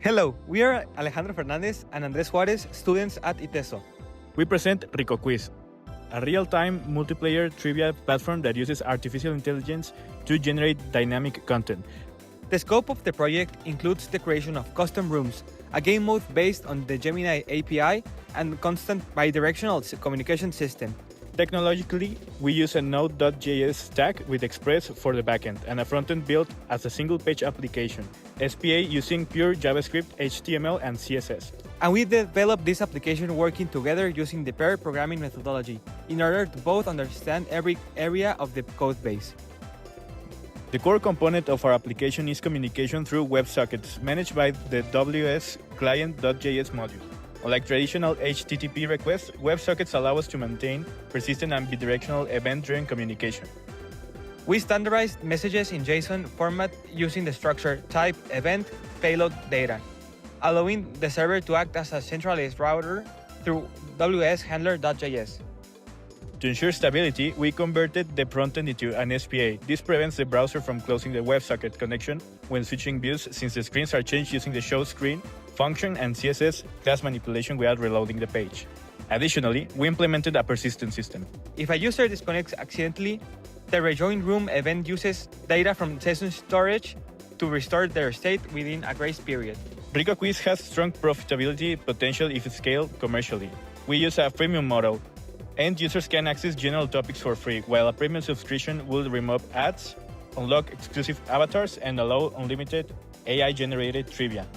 Hello, we are Alejandro Fernandez and Andres Juarez, students at ITESO. We present RICO Quiz, a real-time multiplayer trivia platform that uses artificial intelligence to generate dynamic content. The scope of the project includes the creation of custom rooms, a game mode based on the Gemini API, and constant bidirectional communication system. Technologically, we use a Node.js stack with Express for the backend and a frontend built as a single-page application, SPA using pure JavaScript, HTML, and CSS. And we developed this application working together using the pair programming methodology in order to both understand every area of the code base. The core component of our application is communication through WebSockets managed by the WS Client.js module. Unlike traditional HTTP requests, WebSockets allow us to maintain persistent and bidirectional event-driven communication. We standardized messages in JSON format using the structure type event payload data, allowing the server to act as a centralized router through WSHandler.js. To ensure stability, we converted the frontend into an SPA. This prevents the browser from closing the WebSocket connection when switching views, since the screens are changed using the show screen function and CSS class manipulation without reloading the page. Additionally, we implemented a persistent system. If a user disconnects accidentally, the rejoin room event uses data from session storage to restore their state within a grace period. RICO Quiz has strong profitability potential if scaled commercially. We use a freemium model. End users can access general topics for free, while a premium subscription will remove ads, unlock exclusive avatars, and allow unlimited AI-generated trivia.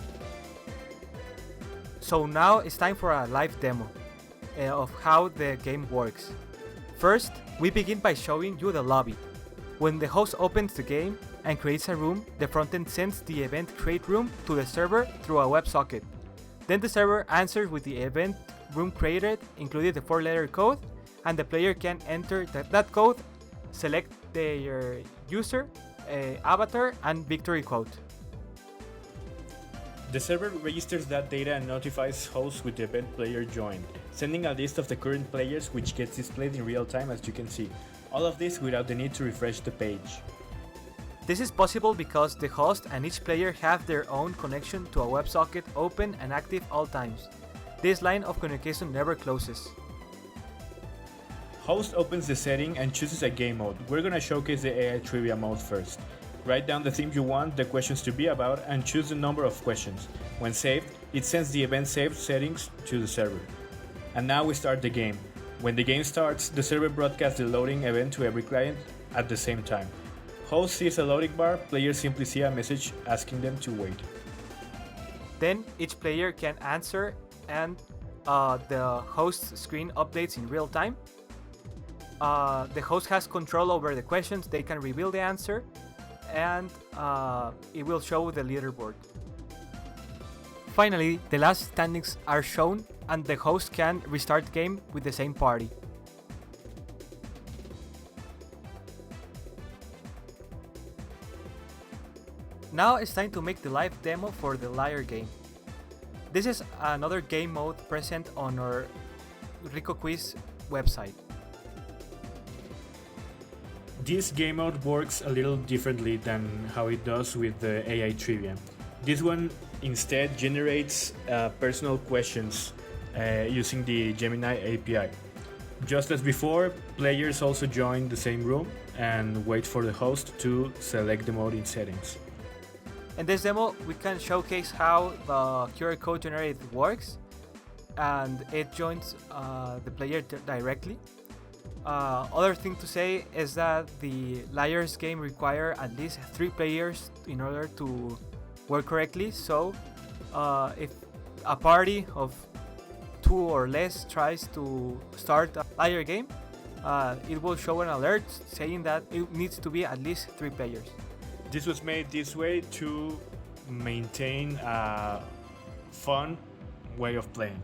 So now it's time for a live demo of how the game works. First, we begin by showing you the lobby. When the host opens the game and creates a room, the frontend sends the event create room to the server through a WebSocket. Then the server answers with the event room created, including the 4-letter code, and the player can enter that code, select their user, avatar, and victory quote. The server registers that data and notifies hosts with the event player joined, sending a list of the current players which gets displayed in real time, as you can see. All of this without the need to refresh the page. This is possible because the host and each player have their own connection to a WebSocket open and active all times. This line of communication never closes. Host opens the setting and chooses a game mode. We're gonna showcase the AI trivia mode first. Write down the theme you want the questions to be about and choose the number of questions. When saved, it sends the event saved settings to the server. And now we start the game. When the game starts, the server broadcasts the loading event to every client at the same time. Host sees a loading bar, players simply see a message asking them to wait. Then each player can answer and the host's screen updates in real time. The host has control over the questions, they can reveal the answer, and it will show the leaderboard. Finally, the last standings are shown and the host can restart the game with the same party. Now it's time to make the live demo for the liar game. This is another game mode present on our RICO Quiz website. This game mode works a little differently than how it does with the AI trivia. This one instead generates personal questions using the Gemini API. Just as before, players also join the same room and wait for the host to select the mode in settings. In this demo, we can showcase how the QR code generated works, and it joins the player directly. Other thing to say is that the Liars game require at least 3 players in order to work correctly. So if a party of 2 or less tries to start a Liar game, it will show an alert saying that it needs to be at least 3 players. This was made this way to maintain a fun way of playing.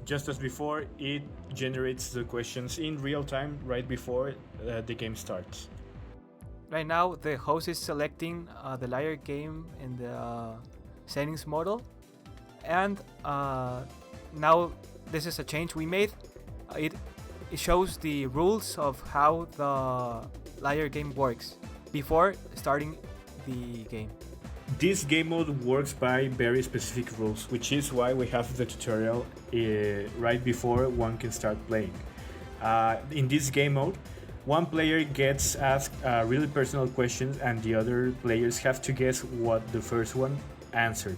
Just as before, it generates the questions in real time right before the game starts. Right now, the host is selecting the Liar game in the settings model, and now this is a change we made. It shows the rules of how the Liar game works before starting the game. This game mode works by very specific rules, which is why we have the tutorial right before one can start playing. In this game mode, one player gets asked really personal questions and the other players have to guess what the first one answered.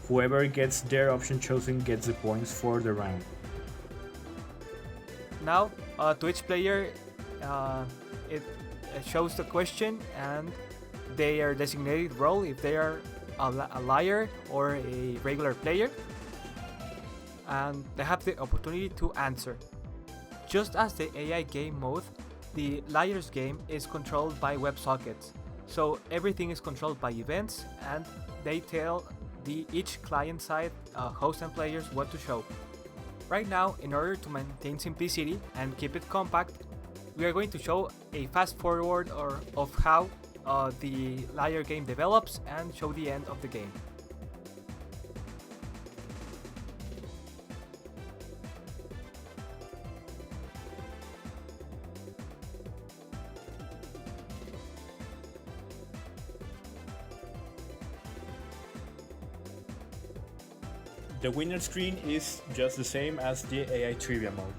Whoever gets their option chosen gets the points for the round. Now, to each player, it shows the question and their designated role, if they are a liar or a regular player, and they have the opportunity to answer. Just as the AI game mode, the liar's game is controlled by WebSockets, so everything is controlled by events and they tell each client-side host and players what to show. Right now, in order to maintain simplicity and keep it compact, we are going to show a fast forward of how the liar game develops and show the end of the game. The winner screen is just the same as the AI trivia mode.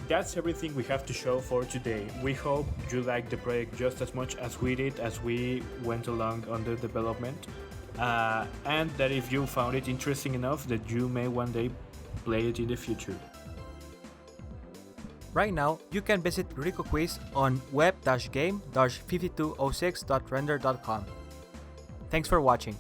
That's everything we have to show for today. We hope you liked the project just as much as we did as we went along on the development, and that if you found it interesting enough that you may one day play it in the future. Right now, you can visit RICO Quiz on web-game-5206.render.com. Thanks for watching.